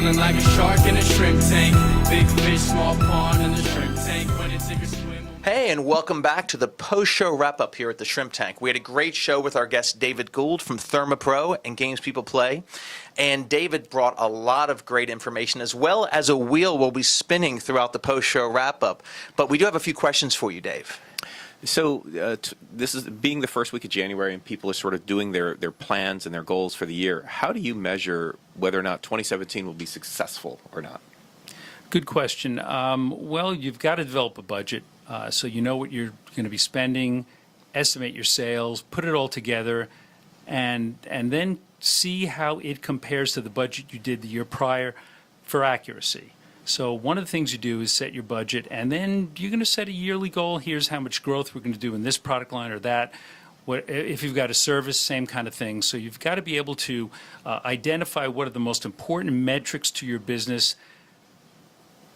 Swimming like a shark in a shrimp tank. Big fish, small pond in the shrimp tank. When it take a swim. Hey, and welcome back to the post-show wrap-up here at the Shrimp Tank. We had a great show with our guest David Gould from ThermoPro and Games People Play. And David brought a lot of great information, as well as a wheel we'll be spinning throughout the post-show wrap-up. But we do have a few questions for you, Dave. So this is being the first week of January, and people are sort of doing their plans and their goals for the year. How do you measure whether or not 2017 will be successful or not? Good question. Well, you've got to develop a budget so you know what you're going to be spending, estimate your sales, put it all together, and then see how it compares to the budget you did the year prior for accuracy. So one of the things you do is set your budget, and then you're going to set a yearly goal. Here's how much growth we're going to do in this product line or that. If you've got a service, same kind of thing. So you've got to be able to identify what are the most important metrics to your business,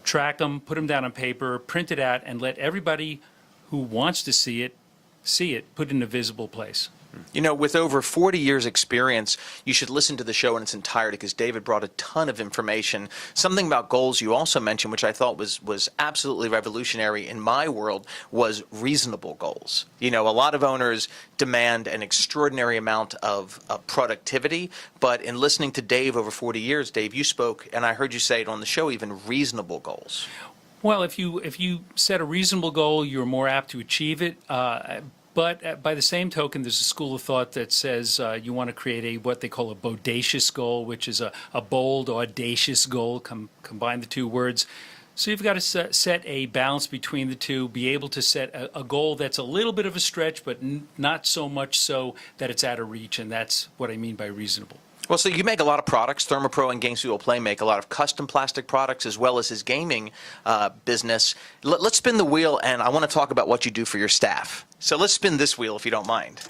track them, put them down on paper, print it out, and let everybody who wants to see it, put it in a visible place. You know, with over 40 years experience, you should listen to the show in its entirety because David brought a ton of information. Something about goals you also mentioned, which I thought was absolutely revolutionary in my world, was reasonable goals. You know, a lot of owners demand an extraordinary amount of productivity, but in listening to Dave over 40 years, Dave, you spoke, and I heard you say it on the show, even reasonable goals. Well, if you set a reasonable goal, you're more apt to achieve it. But by the same token, there's a school of thought that says you want to create what they call a bodacious goal, which is a bold, audacious goal. Combine the two words. So you've got to set a balance between the two, be able to set a goal that's a little bit of a stretch, but not so much so that it's out of reach, and that's what I mean by reasonable. Well, so you make a lot of products. ThermoPro and Games People Play make a lot of custom plastic products as well as his gaming business. Let's spin the wheel, and I want to talk about what you do for your staff. So let's spin this wheel if you don't mind.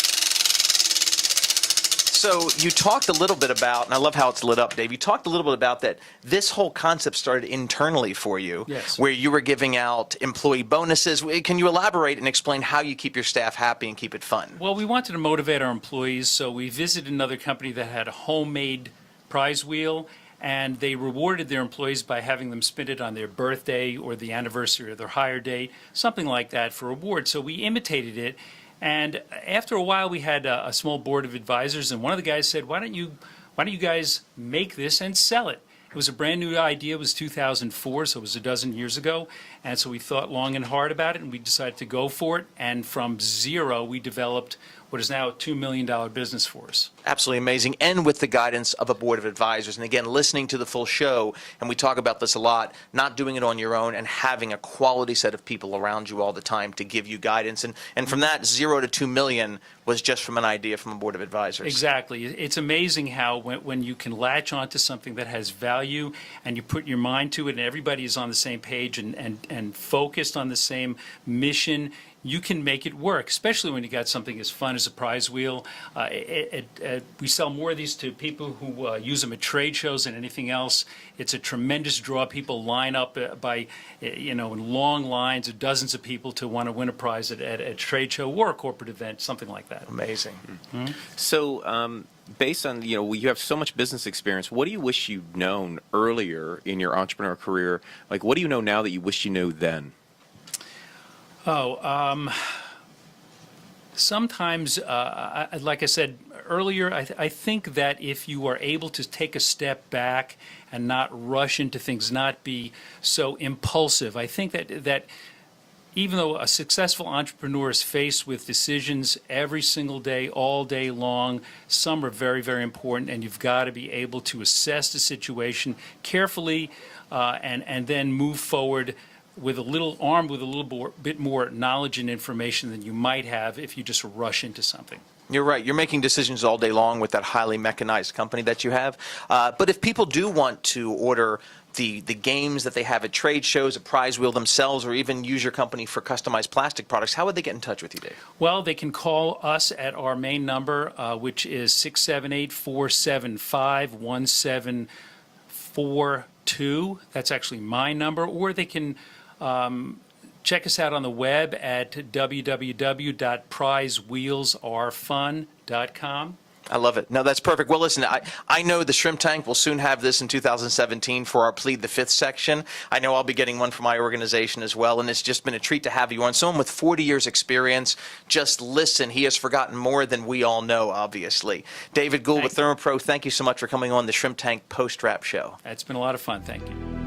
So you talked a little bit about, and I love how it's lit up, Dave, you talked a little bit about that this whole concept started internally for you, yes, where you were giving out employee bonuses. Can you elaborate and explain how you keep your staff happy and keep it fun? Well, we wanted to motivate our employees, so we visited another company that had a homemade prize wheel, and they rewarded their employees by having them spin it on their birthday or the anniversary of their hire date, something like that for reward. So we imitated it. And after a while, we had a small board of advisors, and one of the guys said, why don't you guys make this and sell it? It was a brand new idea. It was 2004, so it was a dozen years ago. And so we thought long and hard about it, and we decided to go for it. And from zero, we developed what is now a $2 million business for us. Absolutely amazing, and with the guidance of a board of advisors. And again, listening to the full show, and we talk about this a lot, not doing it on your own and having a quality set of people around you all the time to give you guidance. And from that, 0 to 2 million was just from an idea from a board of advisors. Exactly. It's amazing how when you can latch onto something that has value and you put your mind to it and everybody is on the same page and focused on the same mission, you can make it work, especially when you got something as fun as a prize wheel. We sell more of these to people who use them at trade shows than anything else. It's a tremendous draw. People line up in long lines of dozens of people to want to win a prize at a trade show or a corporate event, something like that. Amazing. Mm-hmm. So based on, you have so much business experience, what do you wish you'd known earlier in your entrepreneur career? Like, what do you know now that you wish you knew then? Sometimes, like I said earlier, I think that if you are able to take a step back and not rush into things, not be so impulsive, I think that even though a successful entrepreneur is faced with decisions every single day, all day long, some are very, very important, and you've got to be able to assess the situation carefully and then move forward armed with a little bit more knowledge and information than you might have if you just rush into something. You're right. You're making decisions all day long with that highly mechanized company that you have. But if people do want to order the games that they have at trade shows, a prize wheel themselves, or even use your company for customized plastic products, how would they get in touch with you, Dave? Well, they can call us at our main number, which is 678-475-1742. That's actually my number. Or they can check us out on the web at www.prizewheelsarefun.com. I love it. No, that's perfect. Well, listen, I know the Shrimp Tank will soon have this in 2017 for our Plead the Fifth section. I know I'll be getting one for my organization as well, and it's just been a treat to have you on. Someone with 40 years experience, just listen. He has forgotten more than we all know, obviously. David Gould with ThermoPro, thank you so much for coming on the Shrimp Tank Post-Wrap Show. It's been a lot of fun. Thank you.